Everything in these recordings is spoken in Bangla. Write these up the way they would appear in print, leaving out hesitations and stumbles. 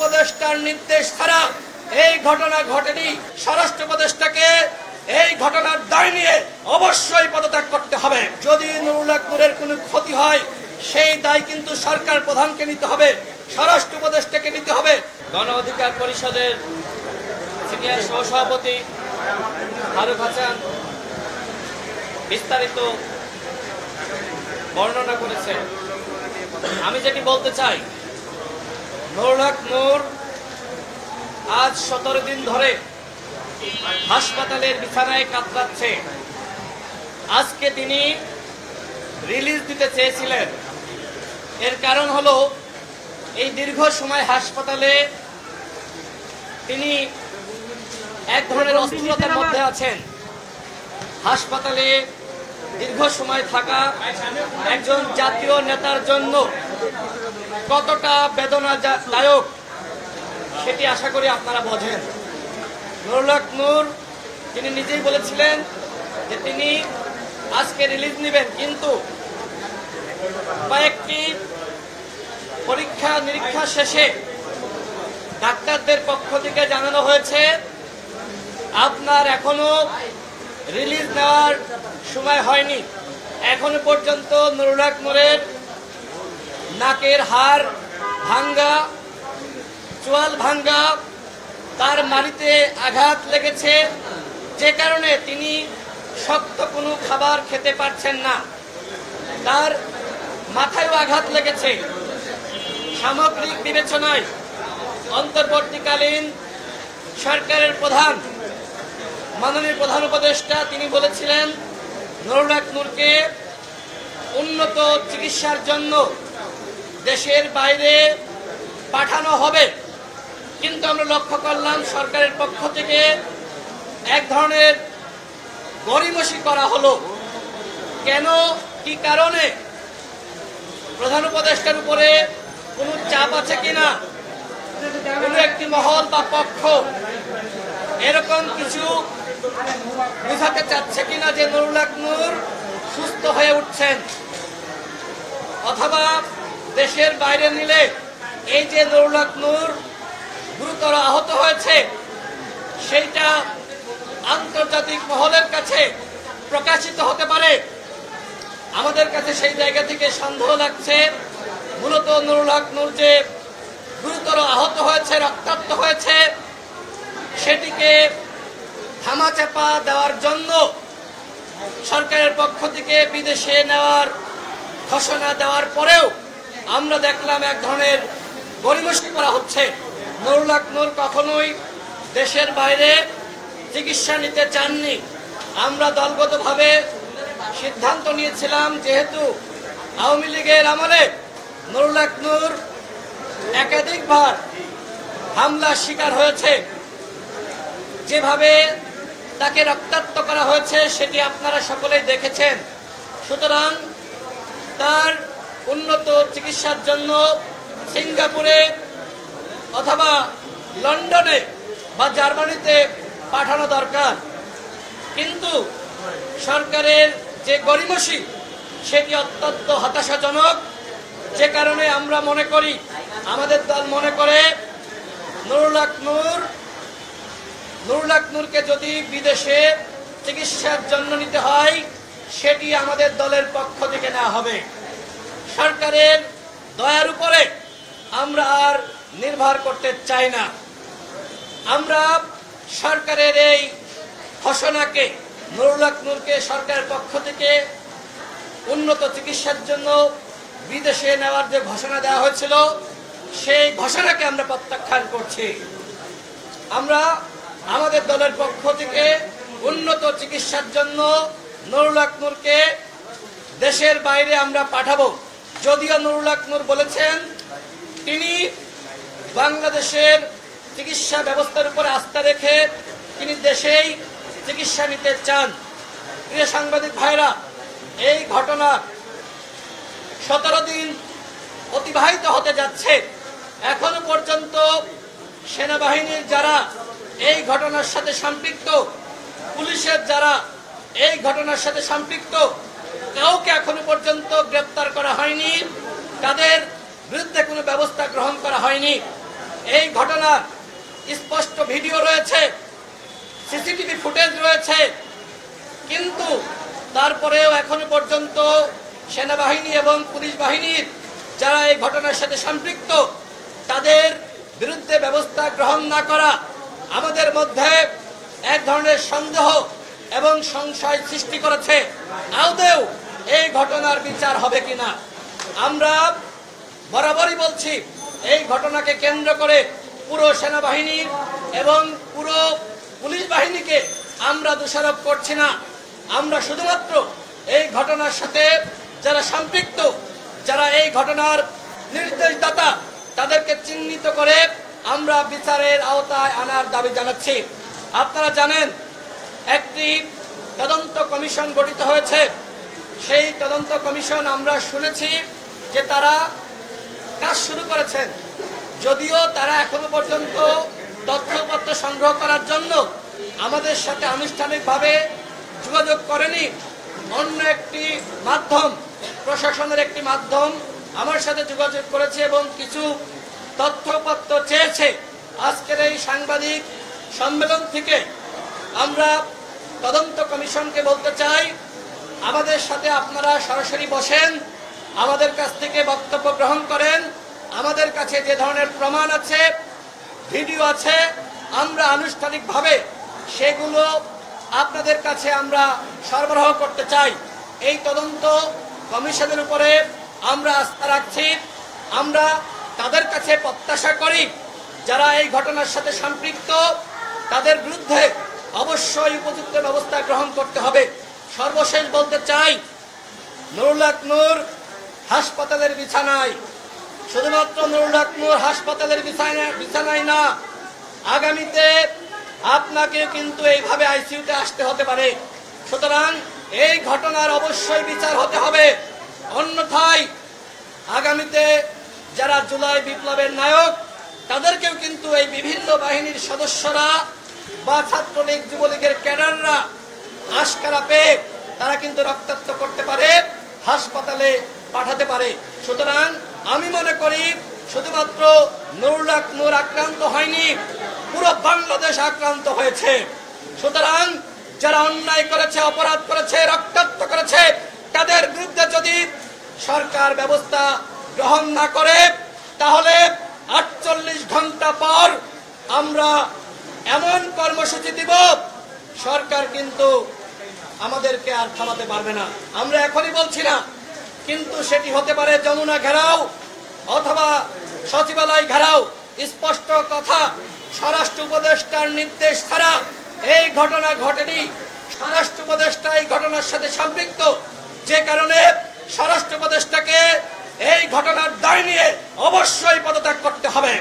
উপদেষ্টার নির্দেশ ছাড়া এই ঘটনা ঘটেনি। স্বরাষ্ট্র উপদেষ্টাকে এই ঘটনার দায় নিয়ে অবশ্যই পদত্যাগ করতে হবে। যদি নুরুল হক নূরের কোনো ক্ষতি হয় সেই দায় কিন্তু সরকার প্রধানকে নিতে হবে, স্বরাষ্ট্র উপদেষ্টাকে নিতে হবে। গণ অধিকার পরিষদের সিনিয়র সহসভাপতি ফারুক হাসান বিস্তারিত বর্ণনা করেছেন। আমি যেটি বলতে চাই, নুরুল হক নূর আজ 17 দিন ধরে হাসপাতালের বিছানায় কাতরাচ্ছে। আজকে তিনি রিলিজ দিতে চেয়েছিলেন। এর কারণ হলো এই দীর্ঘ সময় হাসপাতালে তিনি এক ধরনের অস্থিরতার মধ্যে আছেন। হাসপাতালে দীর্ঘ সময় থাকা একজন জাতীয় নেতার জন্য কতটা বেদনাদায়ক সেটি আশা করি আপনারা বোঝেন। নুরুল হক নূর তিনি নিজেই বলেছিলেন যে তিনি আজকে রিলিজ নেবেন, কিন্তু কয়েকটি পরীক্ষা নিরীক্ষা শেষে ডাক্তারদের পক্ষ থেকে জানানো হয়েছে আপনার এখনো রিলিজ নেওয়ার সময় হয়নি। এখনো পর্যন্ত নুরুল হক নূরের নাকের হাড় ভাঙ্গা, চোয়াল ভাঙ্গা, তার মাড়িতে আঘাত লেগেছে, যে কারণে তিনি শক্ত কোনো খাবার খেতে পারছেন না। তার মাথায়ও আঘাত লেগেছে। সামগ্রিক বিবেচনায় অন্তর্বর্তীকালীন সরকারের প্রধান মাননীয় প্রধান উপদেষ্টা তিনি বলেছিলেন নুরুল হক নূরকে উন্নত চিকিৎসার জন্য দেশের বাইরে পাঠানো হবে। কিন্তু আমরা লক্ষ্য করলাম সরকারের পক্ষ থেকে এক ধরনের গড়িমসি করা হলো। কেন, কি কারণে? প্রধান উপদেষ্টার উপরে কোনো চাপ আছে কিনা, কোনো একটি মহল বা পক্ষ এরকম কিছু বোঝাতে চাচ্ছে কিনা যে নুরুল হক নূর সুস্থ হয়ে উঠছেন, অথবা দেশের বাইরে নিলে এই যে নুরুল হক নূর গুরুতর আহত হয়েছে সেইটা আন্তর্জাতিক মহলের কাছে প্রকাশিত হতে পারে। আমাদের কাছে সেই জায়গা থেকে সন্দেহ লাগছে মূলত নুরুল হক নূর যে গুরুতর আহত হয়েছে, রক্তাক্ত হয়েছে, সেটিকে ধামাচাপা দেওয়ার জন্য সরকারের পক্ষ থেকে বিদেশে নেওয়ার ঘোষণা দেওয়ার পরেও আমরা দেখলাম এক ধরনের গড়িমসি করা হচ্ছে। নুরুল হক নূর কখনোই দেশের বাইরে চিকিৎসা নিতে চাননি। আমরা দলগতভাবে সিদ্ধান্ত নিয়েছিলাম, যেহেতু আওয়ামী লীগের আমলে নুরুল হক নূর একাধিকবার হামলার শিকার হয়েছে, যেভাবে তাকে রক্তাক্ত করা হয়েছে সেটি আপনারা সকলেই দেখেছেন। সুতরাং তার উন্নত চিকিৎসার জন্য সিঙ্গাপুরে অথবা লন্ডনে বা জার্মানিতে পাঠানো দরকার। কিন্তু সরকারের যে গড়িমসি সেটি অত্যন্ত হতাশাজনক, যে কারণে আমরা মনে করি, আমাদের দল মনে করে নুরুল হক নূরকে যদি বিদেশে চিকিৎসার জন্য নিতে হয় সেটি আমাদের দলের পক্ষ থেকে নেওয়া হবে। সরকারের দয়ার উপরে আমরা আর নির্ভর করতে চাই না। আমরা সরকারের এই ঘোষণাকে, নুরুল হক নূরকে সরকারের পক্ষ থেকে উন্নত চিকিৎসার জন্য বিদেশে নেওয়ার যে ঘোষণা দেওয়া হয়েছিল সেই ঘোষণাকে আমরা প্রত্যাখ্যান করছি। আমরা আমাদের দলের পক্ষ থেকে উন্নত চিকিৎসার জন্য নুরুল হক নূরকে দেশের বাইরে আমরা পাঠাবো। যদিও নুরুল হক নূর বলেছেন তিনি বাংলাদেশের চিকিৎসা ব্যবস্থার উপরে আস্থা রেখে তিনি দেশেই চিকিৎসা নিতে চান। প্রিয় সাংবাদিক ভাইরা, এই ঘটনা 17 দিন অতিবাহিত হতে যাচ্ছে। এখনো পর্যন্ত সেনাবাহিনীর যারা এই ঘটনার সাথে সম্পৃক্ত, পুলিশের যারা এই ঘটনার সাথে সম্পৃক্ত, কাউকে এখনো পর্যন্ত গ্রেপ্তার করা হয়নি, তাদের বিরুদ্ধে কোনো ব্যবস্থা গ্রহণ করা হয়নি। এই ঘটনার স্পষ্ট ভিডিও রয়েছে, সিসিটিভি ফুটেজ রয়েছে, কিন্তু তারপরেও এখনো পর্যন্ত সেনাবাহিনী এবং পুলিশ বাহিনীর যারা এই ঘটনার সাথে সম্পৃক্ত তাদের বিরুদ্ধে ব্যবস্থা গ্রহণ না করা আমাদের মধ্যে এক ধরনের সন্দেহ এবং সংশয় সৃষ্টি করেছে আদৌ এই ঘটনার বিচার হবে কিনা। আমরা বরাবরই বলছি এই ঘটনাকে কেন্দ্র করে পুরো সেনাবাহিনীর এবং পুরো পুলিশ বাহিনীকে আমরা দোষারোপ করছি না। আমরা শুধুমাত্র এই ঘটনার সাথে যারা সম্পৃক্ত, যারা এই ঘটনার নির্দেশদাতা তাদেরকে চিহ্নিত করে আমরা বিচারের আওতায় আনার দাবি জানাচ্ছি। আপনারা জানেন একটি তদন্ত কমিশন গঠিত হয়েছে। সেই তদন্ত কমিশন আমরা শুনেছি যে তারা কাজ শুরু করেছেন, যদিও তারা এখনো পর্যন্ত তথ্যপত্র সংগ্রহ করার জন্য আমাদের সাথে আনুষ্ঠানিকভাবে যোগাযোগ করেনি। অন্য একটি মাধ্যম, প্রশাসনের একটি মাধ্যম আমার সাথে যোগাযোগ করেছে এবং কিছু তথ্যপত্র চেয়েছে। আজকের এই সাংবাদিক সম্মেলন থেকে আমরা তদন্ত কমিশনকে বলতে চাই, আমাদের সাথে আপনারা সরাসরি বসেন, আমাদের কাছ থেকে বক্তব্য গ্রহণ করেন। আমাদের কাছে যে ধরনের প্রমাণ আছে, ভিডিও আছে, আমরা আনুষ্ঠানিকভাবে সেগুলো আপনাদের কাছে আমরা সরবরাহ করতে চাই। এই তদন্ত কমিশনের উপরে আমরা আস্থা রাখছি। আমরা তাদের কাছে প্রত্যাশা করি যারা এই ঘটনার সাথে সম্পৃক্ত তাদের বিরুদ্ধে অবশ্যই উপযুক্ত ব্যবস্থা গ্রহণ করতে হবে। সর্বশেষ বলতে চাই, নুরুল হক নূর হাসপাতালের বিছানায়, শুধুমাত্র নুরুল হক নূর হাসপাতালের বিছানায় না, আগামীতে আপনাকে কিন্তু এইভাবে আইসিইউতে আসতে হতে পারে। সুতরাং এই ঘটনার অবশ্যই বিচার হতে হবে, অন্যথায় আগামীতে যারা জুলাই বিপ্লবের নায়ক তাদেরকেও কিন্তু এই বিভিন্ন বাহিনীর সদস্যরা বা ছাত্রলীগ যুবলীগের ক্যাডাররা আশকারা পেয়ে তারা কিন্তু রক্তাক্ত করতে পারে, হাসপাতালে পাঠাতে পারে। সুতরাং আমি মনে করি শুধুমাত্র নুরুল হক নূর আক্রান্ত হয়নি, পুরো বাংলাদেশ আক্রান্ত হয়েছে। সুতরাং যারা অন্যায় করেছে, অপরাধ করেছে, রক্তাক্ত করেছে, তাদের বিরুদ্ধে যদি সরকার ব্যবস্থা গ্রহণ না করে তাহলে 48 ঘন্টা পর আমরা এমন কর্মসূচি দিব, সরকার কিন্তু আমাদেরকে আর থামাতে পারবে না। আমরা এখনই বলছি না, কিন্তু সেটি হতে পারে যমুনা ঘেরাও অথবা সচিবালয় ঘেরাও। স্পষ্ট কথা, স্বরাষ্ট্র উপদেষ্টার নির্দেশ ছাড়া এই ঘটনা ঘটেনি। স্বরাষ্ট্র উপদেষ্টা এই ঘটনার সাথে সম্পৃক্ত, যে কারণে স্বরাষ্ট্র উপদেষ্টাকে এই ঘটনার দায় নিয়ে অবশ্যই পদত্যাগ করতে হবে।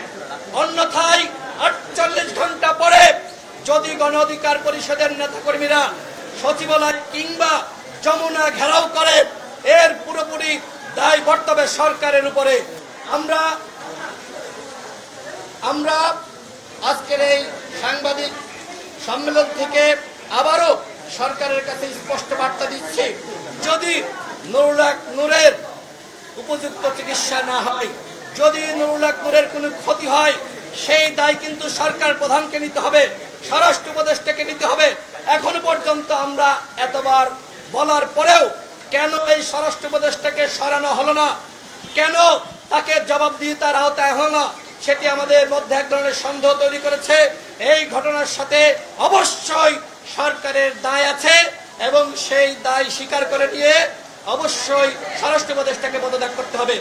অন্যথায় 48 ঘন্টা পরে যদি গণ অধিকার পরিষদের নেতাকর্মীরা সচিবালয় কিংবা যমুনা ঘেরাও করে, এর পুরোপুরি দায় বর্তবে সরকারের উপরে। আমরা আজকের এই সাংবাদিক সম্মেলন থেকে আবারও সরকারের কাছে স্পষ্ট বার্তা দিচ্ছি, যদি নুরুল হক নূরের উপযুক্ত চিকিৎসা না হয়, যদি নুরুল হক নূরের কোনো ক্ষতি হয়, সেই দায় কিন্তু সরকার প্রধানকে নিতে হবে, স্বরাষ্ট্র উপদেষ্টাকে নিতে হবে। এখনো পর্যন্ত আমরা এতবার বলার পরেও কেন এই স্বরাষ্ট্র উপদেষ্টাকে সরানো হলো না, কেন তাকে জবাবদিহিতার আওতায় হলো না, সেটি আমাদের মধ্যে এক ধরনের সন্দেহ তৈরি করেছে। এই ঘটনার সাথে অবশ্যই সরকারের দায় আছে এবং সেই দায় স্বীকার করে নিয়ে অবশ্যই স্বরাষ্ট্র উপদেষ্টাকে পদত্যাগ করতে হবে।